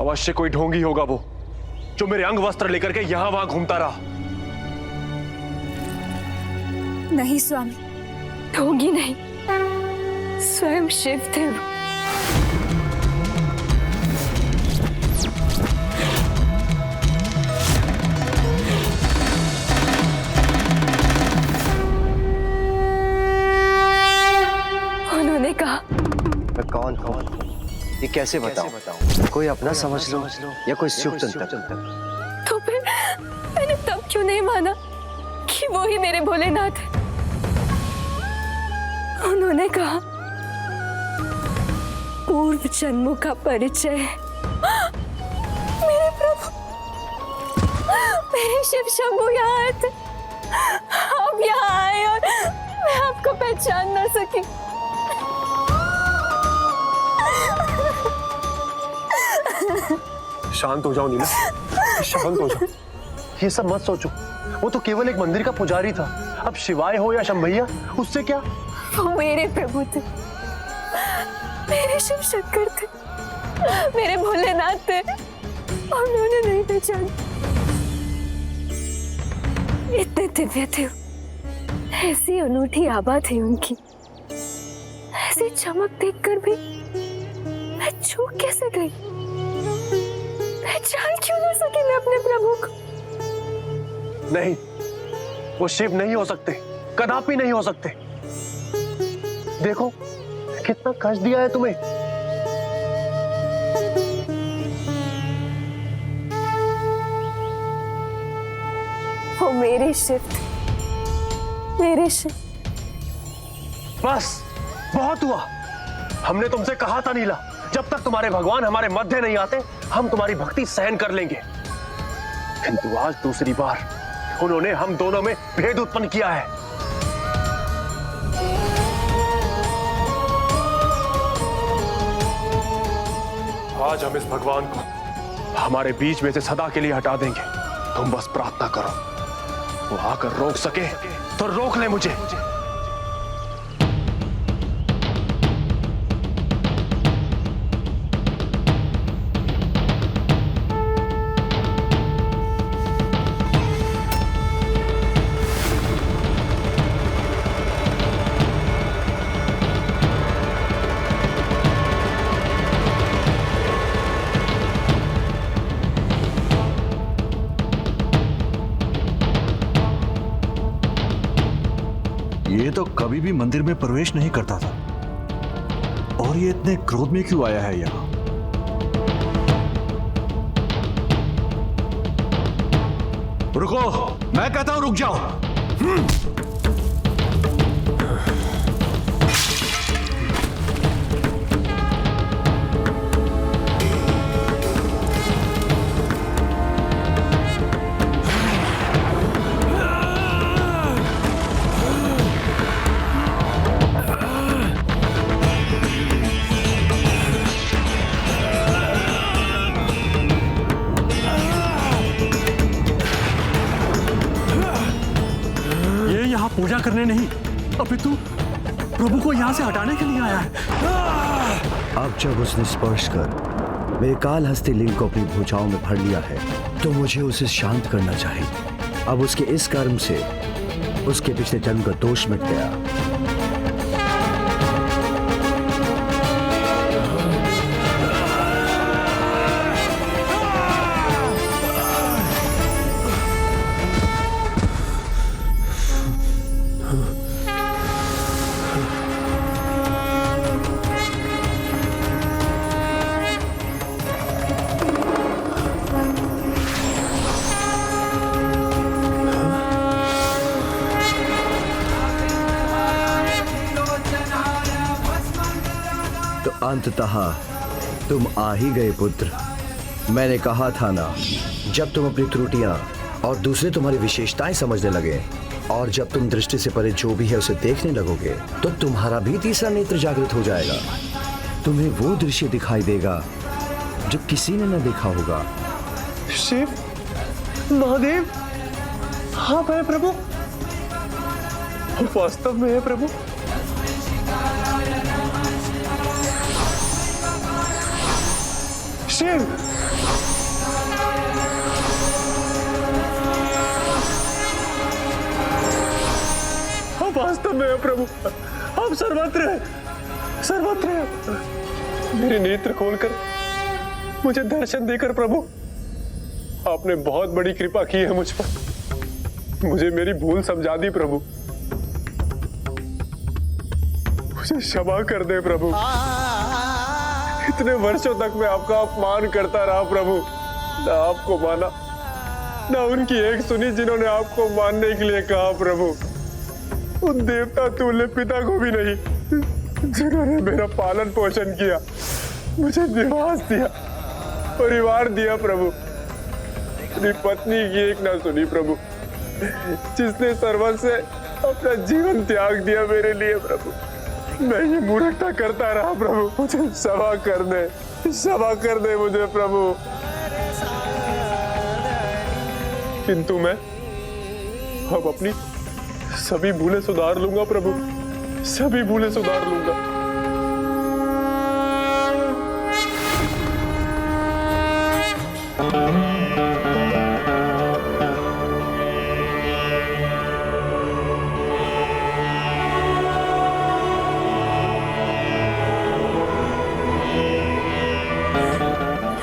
अवश्य कोई ढोंगी होगा वो, जो मेरे अंग वस्त्र लेकर के यहां वहां घूमता रहा। नहीं स्वामी, ढोंगी नहीं, स्वयं शिव थे वो। उन्होंने कहा मैं कौन हूँ ये कैसे बताऊं? कोई अपना समझ लो या कोई शुभ चिंतक। तो फिर मैंने तब क्यों नहीं माना कि वो ही मेरे भोलेनाथ है? उन्होंने कहा पूर्व जन्मों का परिचय। मेरे प्रभु, मेरे शिव शंभू यहाँ आए थे, आप यहाँ आए और मैं आपको पहचान ना सकी। शांत हो जाओ नीला, शांत हो जाओ। ये सब मत सोचो, वो तो केवल एक मंदिर का पुजारी था। अब शिवाय हो या शंभैया, उससे क्या? वो मेरे प्रभु थे, मेरे शिव शंकर थे, मेरे भोलेनाथ थे, और उन्होंने नहीं पहचाना। इतने दिव्य थे, ऐसी अनूठी आभा थी उनकी, ऐसी चमक देखकर भी मैं चूक कैसे गई? पहचान क्यों ना सकी मैं अपने प्रभु को? नहीं, वो शिव नहीं हो सकते, कदापि नहीं हो सकते। देखो कितना कष्ट दिया है तुम्हें। वो मेरे शिव थे, मेरे शिव। बस बहुत हुआ। हमने तुमसे कहा था नीला, जब तक तुम्हारे भगवान हमारे मध्य नहीं आते, हम तुम्हारी भक्ति सहन कर लेंगे। किंतु आज दूसरी बार उन्होंने हम दोनों में भेद उत्पन्न किया है। आज हम इस भगवान को हमारे बीच में से सदा के लिए हटा देंगे। तुम बस प्रार्थना करो, वो आकर रोक सके तो रोक ले मुझे। ये तो कभी भी मंदिर में प्रवेश नहीं करता था, और ये इतने क्रोध में क्यों आया है यहाँ? रुको, मैं कहता हूं रुक जाओ। पूजा करने नहीं, अपितु प्रभु को यहाँ से हटाने के लिए आया है। अब जब उसने स्पर्श कर मेरे काल हस्ती लिंग को अपनी भुजाओं में भर लिया है, तो मुझे उसे शांत करना चाहिए। अब उसके इस कर्म से उसके पिछले जन्म का दोष मिट गया। अंततः तुम आ ही गए पुत्र। मैंने कहा था ना, जब तुम अपनी त्रुटियां और दूसरे तुम्हारी विशेषताएं समझने लगे, और जब तुम दृष्टि से परे जो भी है उसे देखने लगोगे, तो तुम्हारा भी तीसरा नेत्र जागृत हो जाएगा। तुम्हें वो दृश्य दिखाई देगा जो किसी ने न देखा होगा। शिव, महादेव, हाँ है प्रभु, वास्तव में है प्रभु। शिव, आप वास्तव में हैं प्रभु, आप सर्वत्र हैं, सर्वत्र हैं। मेरे नेत्र खोलकर मुझे दर्शन देकर प्रभु आपने बहुत बड़ी कृपा की है मुझ पर। मुझे मेरी भूल समझा दी प्रभु, मुझे क्षमा कर दे प्रभु। इतने वर्षों तक मैं आपका अपमान करता रहा प्रभु, ना आपको माना, ना उनकी एक सुनी जिन्होंने आपको मानने के लिए कहा प्रभु। उन देवता तुल्य पिता को भी नहीं जिन्होंने मेरा पालन पोषण किया, मुझे निवास दिया, परिवार दिया प्रभु। अपनी पत्नी की एक ना सुनी प्रभु, जिसने सर्वस्व से अपना जीवन त्याग दिया मेरे लिए प्रभु। मैं ये मूर्खता करता रहा प्रभु, मुझे क्षमा कर दे मुझे प्रभु। किंतु मैं अब अपनी सभी भूलें सुधार लूंगा प्रभु, सभी भूलें सुधार लूंगा।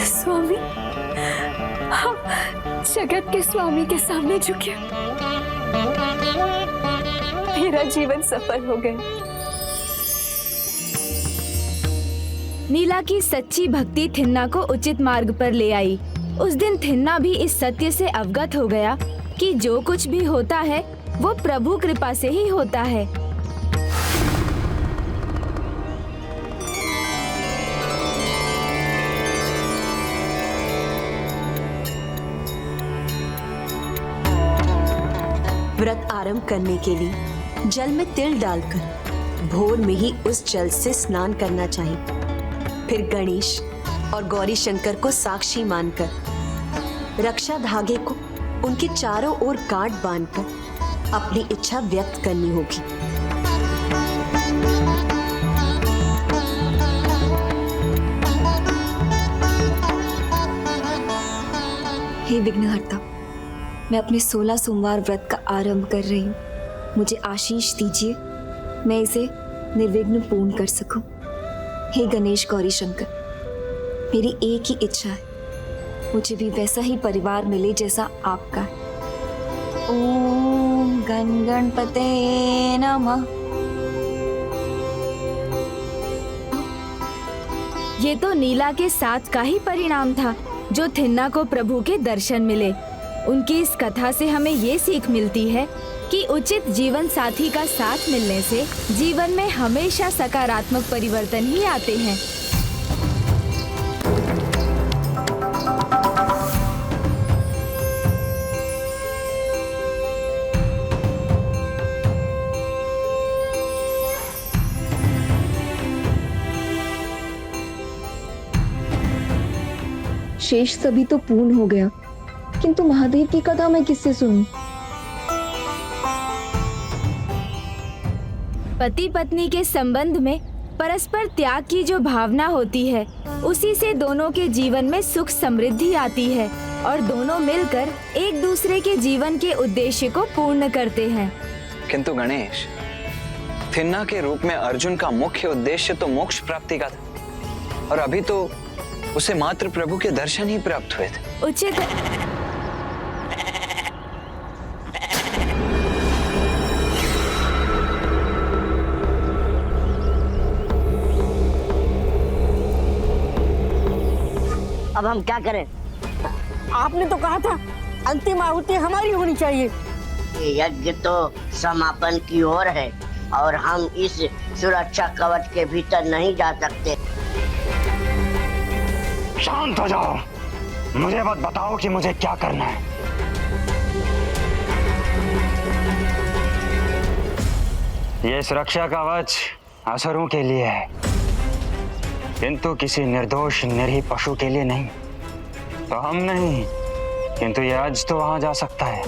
स्वामी, हम जगत के स्वामी के सामने झुके, मेरा जीवन सफल हो गया। नीला की सच्ची भक्ति थिन्ना को उचित मार्ग पर ले आई। उस दिन थिन्ना भी इस सत्य से अवगत हो गया कि जो कुछ भी होता है वो प्रभु कृपा से ही होता है। व्रत आरंभ करने के लिए जल में तिल डालकर भोर में ही उस जल से स्नान करना चाहिए। फिर गणेश और गौरी शंकर को साक्षी मानकर रक्षा धागे को उनके चारों ओर गांठ बांधकर अपनी इच्छा व्यक्त करनी होगी। हे विघ्नहर्ता, मैं अपने 16 सोमवार व्रत का आरंभ कर रही हूँ। मुझे आशीष दीजिए, मैं इसे निर्विघ्न पूर्ण कर सकूं। हे गणेश गौरी शंकर, मेरी एक ही इच्छा है, मुझे भी वैसा ही परिवार मिले जैसा आपका है। ओम गण गणपते नमः। ये तो नीला के साथ का ही परिणाम था जो थिन्ना को प्रभु के दर्शन मिले। उनकी इस कथा से हमें ये सीख मिलती है कि उचित जीवन साथी का साथ मिलने से जीवन में हमेशा सकारात्मक परिवर्तन ही आते हैं। शेष सभी तो पूर्ण हो गया, किंतु महादेव की कथा मैं किससे सुनूं? पति पत्नी के संबंध में परस्पर त्याग की जो भावना होती है, उसी से दोनों के जीवन में सुख समृद्धि आती है और दोनों मिलकर एक दूसरे के जीवन के उद्देश्य को पूर्ण करते हैं। किंतु गणेश, थिन्ना के रूप में अर्जुन का मुख्य उद्देश्य तो मोक्ष प्राप्ति का था, और अभी तो उसे मात्र प्रभु के दर्शन ही प्राप्त हुए थे। उचित अब हम क्या करें? आपने तो कहा था अंतिम आहुति हमारी होनी चाहिए। यज्ञ तो समापन की ओर है और हम इस सुरक्षा कवच के भीतर नहीं जा सकते। शांत हो जाओ, मुझे मत बताओ कि मुझे क्या करना है। ये सुरक्षा कवच असुरों के लिए है, किंतु किसी निर्दोष निरीह पशु के लिए नहीं। तो हम नहीं, किंतु ये आज तो वहां जा सकता है।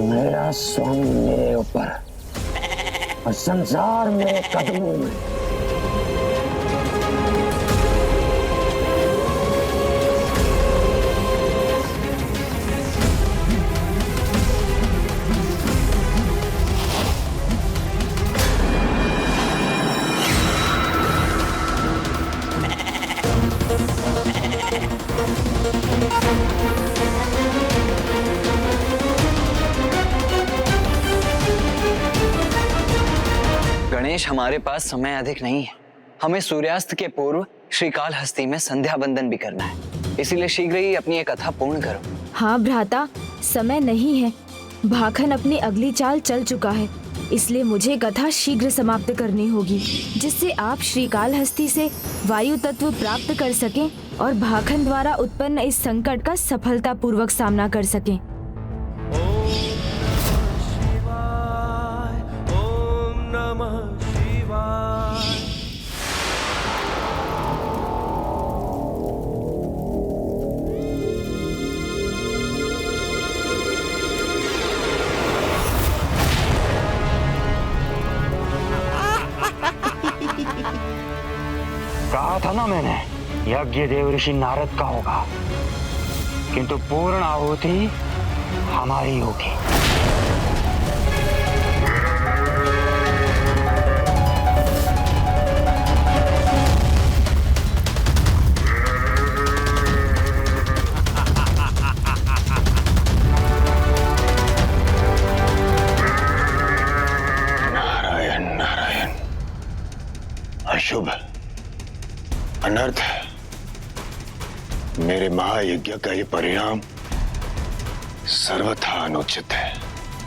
मेरा स्वामी मेरे ऊपर और संसार मेरे कदमों में। गणेश, हमारे पास समय अधिक नहीं है। हमें सूर्यास्त के पूर्व श्रीकालहस्ती में संध्या बंदन भी करना है, इसीलिए शीघ्र ही अपनी एक कथा पूर्ण करो। हाँ भ्राता, समय नहीं है। भाखन अपनी अगली चाल चल चुका है, इसलिए मुझे कथा शीघ्र समाप्त करनी होगी, जिससे आप श्रीकालहस्ती से वायु तत्व प्राप्त कर सकें और भाखन द्वारा उत्पन्न इस संकट का सफलतापूर्वक सामना कर सकें। कहा था ना मैंने, यज्ञ देव ऋषि नारद का होगा, किंतु पूर्ण आहुति हमारी होगी। नारायण नारायण। अशुभ, अनर्थ, मेरे महायज्ञ का ये परिणाम सर्वथा अनुचित है।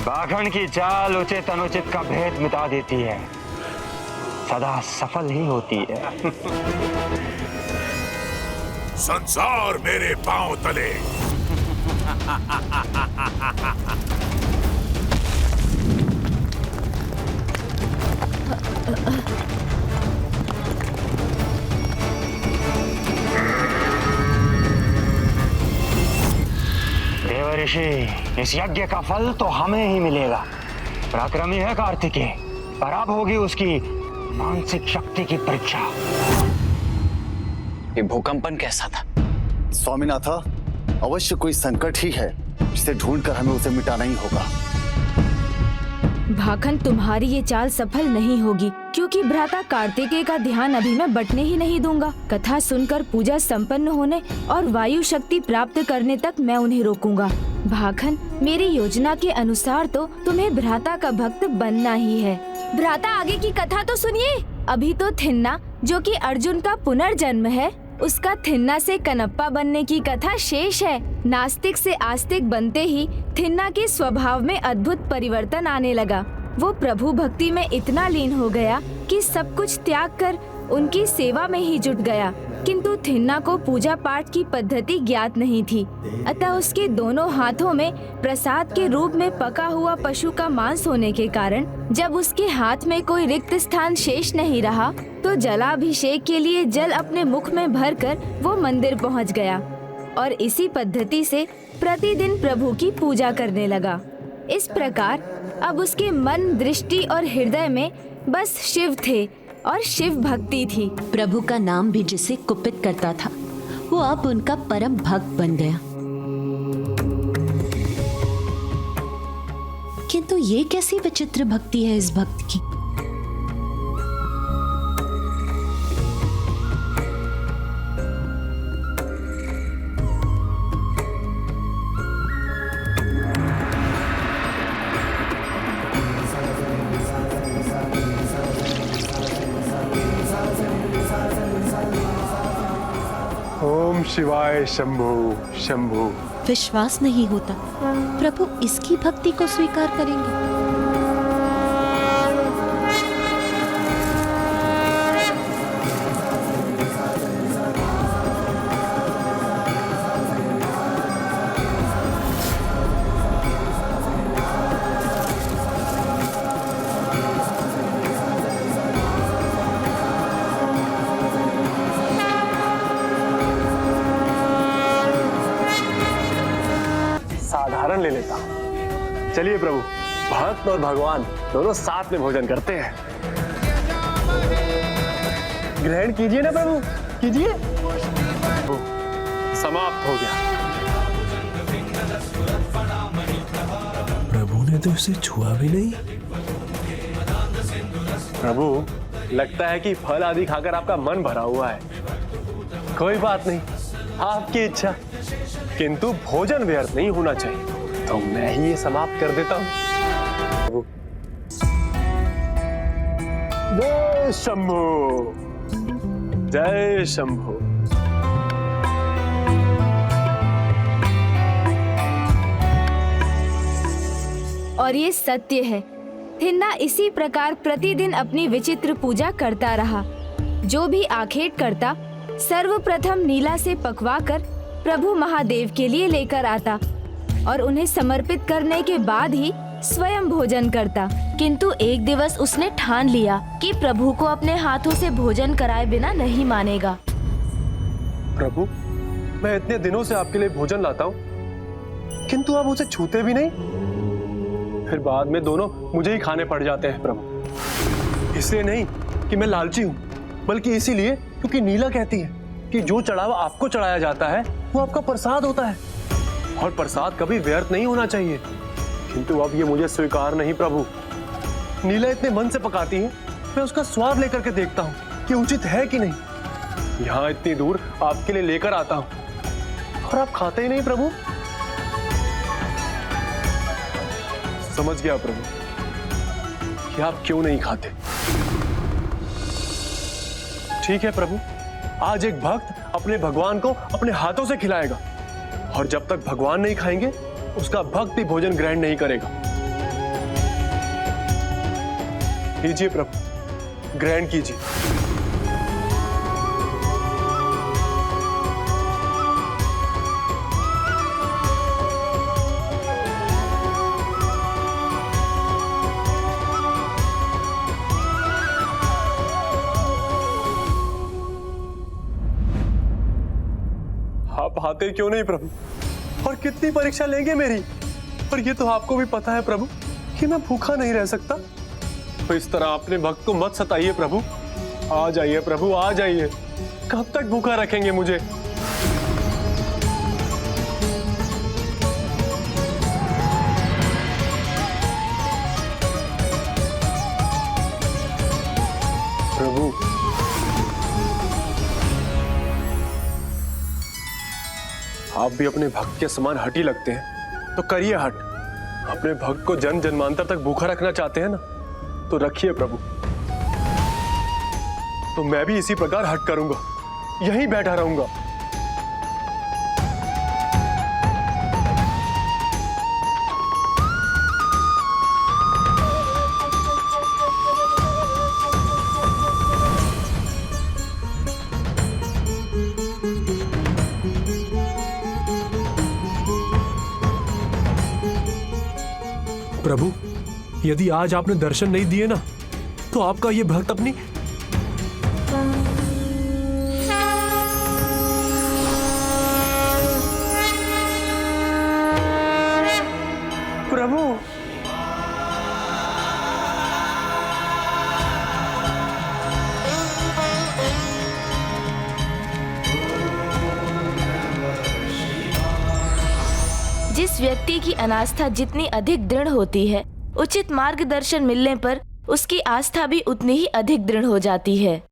भाखन की चाल उचित अनुचित का भेद मिटा देती है, सदा सफल ही होती है। संसार मेरे पांव तले। देव ऋषि, इस यज्ञ का फल तो हमें ही मिलेगा। पराक्रमी है कार्तिकेय, पर अब होगी उसकी मानसिक शक्ति की परीक्षा। ये भूकंपन कैसा था? स्वामीनाथा, अवश्य कोई संकट ही है, जिसे ढूंढकर हमें उसे मिटाना ही होगा। भाखन, तुम्हारी ये चाल सफल नहीं होगी, क्योंकि भ्राता कार्तिकेय का ध्यान अभी मैं बटने ही नहीं दूंगा। कथा सुनकर पूजा संपन्न होने और वायु शक्ति प्राप्त करने तक मैं उन्हें रोकूंगा। भाखन, मेरी योजना के अनुसार तो तुम्हें भ्राता का भक्त बनना ही है। भ्राता, आगे की कथा तो सुनिए। अभी तो थिन्ना, जो कि अर्जुन का पुनर्जन्म है, उसका थिन्ना से कनप्पा बनने की कथा शेष है। नास्तिक से आस्तिक बनते ही थिन्ना के स्वभाव में अद्भुत परिवर्तन आने लगा। वो प्रभु भक्ति में इतना लीन हो गया कि सब कुछ त्याग कर उनकी सेवा में ही जुट गया। किंतु थिन्ना को पूजा पाठ की पद्धति ज्ञात नहीं थी, अतः उसके दोनों हाथों में प्रसाद के रूप में पका हुआ पशु का मांस होने के कारण जब उसके हाथ में कोई रिक्त स्थान शेष नहीं रहा, तो जलाभिषेक के लिए जल अपने मुख में भरकर वो मंदिर पहुंच गया और इसी पद्धति से प्रतिदिन प्रभु की पूजा करने लगा। इस प्रकार अब उसके मन, दृष्टि और हृदय में बस शिव थे और शिव भक्ति थी। प्रभु का नाम भी जिसे कुपित करता था, वो अब उनका परम भक्त बन गया। किंतु ये कैसी विचित्र भक्ति है इस भक्त की। ओम शिवाय शंभु शंभु। विश्वास नहीं होता प्रभु इसकी भक्ति को स्वीकार करेंगे। साधारण ले लेता हूं। चलिए प्रभु, भक्त और भगवान दोनों साथ में भोजन करते हैं। ग्रहण कीजिए ना प्रभु, कीजिए। समाप्त हो गया। प्रभु ने तो इसे छुआ भी नहीं। प्रभु, लगता है कि फल आदि खाकर आपका मन भरा हुआ है। कोई बात नहीं, आपकी इच्छा, किंतु भोजन व्यर्थ नहीं होना चाहिए, तो मैं ही ये समाप्त कर देता हूं। जय शंभू, जय शंभू। और ये सत्य है, थिन्ना इसी प्रकार प्रतिदिन अपनी विचित्र पूजा करता रहा। जो भी आखेट करता, सर्वप्रथम नीला से पकवाकर प्रभु महादेव के लिए लेकर आता और उन्हें समर्पित करने के बाद ही स्वयं भोजन करता। किंतु एक दिवस उसने ठान लिया कि प्रभु को अपने हाथों से भोजन कराए बिना नहीं मानेगा। प्रभु, मैं इतने दिनों से आपके लिए भोजन लाता हूँ, किंतु आप उसे छूते भी नहीं। फिर बाद में दोनों मुझे ही खाने पड़ जाते हैं प्रभु। इसलिए नहीं कि मैं लालची हूँ, बल्कि इसीलिए क्योंकि नीला कहती है कि जो चढ़ावा आपको चढ़ाया जाता है वो आपका प्रसाद होता है, और प्रसाद कभी व्यर्थ नहीं होना चाहिए। किंतु अब ये मुझे स्वीकार नहीं प्रभु। नीला इतने मन से पकाती है, मैं उसका स्वाद लेकर के देखता हूँ कि उचित है कि नहीं। यहाँ इतनी दूर आपके लिए लेकर आता हूँ और आप खाते ही नहीं प्रभु। समझ गया प्रभु कि आप क्यों नहीं खाते। ठीक है प्रभु, आज एक भक्त अपने भगवान को अपने हाथों से खिलाएगा, और जब तक भगवान नहीं खाएंगे उसका भक्त भी भोजन ग्रहण नहीं करेगा। कीजिए प्रभु, ग्रहण कीजिए। आप आते क्यों नहीं प्रभु? और कितनी परीक्षा लेंगे मेरी? और ये तो आपको भी पता है प्रभु कि मैं भूखा नहीं रह सकता। तो इस तरह अपने भक्त को मत सताइए प्रभु। आ जाइए प्रभु, आ जाइए। कब तक भूखा रखेंगे मुझे? प्रभु, आप भी अपने भक्त के समान हठी लगते हैं, तो करिए हट। अपने भक्त को जन्म जन्मांतर तक भूखा रखना चाहते हैं ना, तो रखिए प्रभु। तो मैं भी इसी प्रकार हट करूंगा, यहीं बैठा रहूंगा। प्रभु, यदि आज आपने दर्शन नहीं दिए ना, तो आपका ये भक्त अपनी प्रभु, जिस व्यक्ति की अनास्था जितनी अधिक दृढ़ होती है, उचित मार्गदर्शन मिलने पर उसकी आस्था भी उतनी ही अधिक दृढ़ हो जाती है।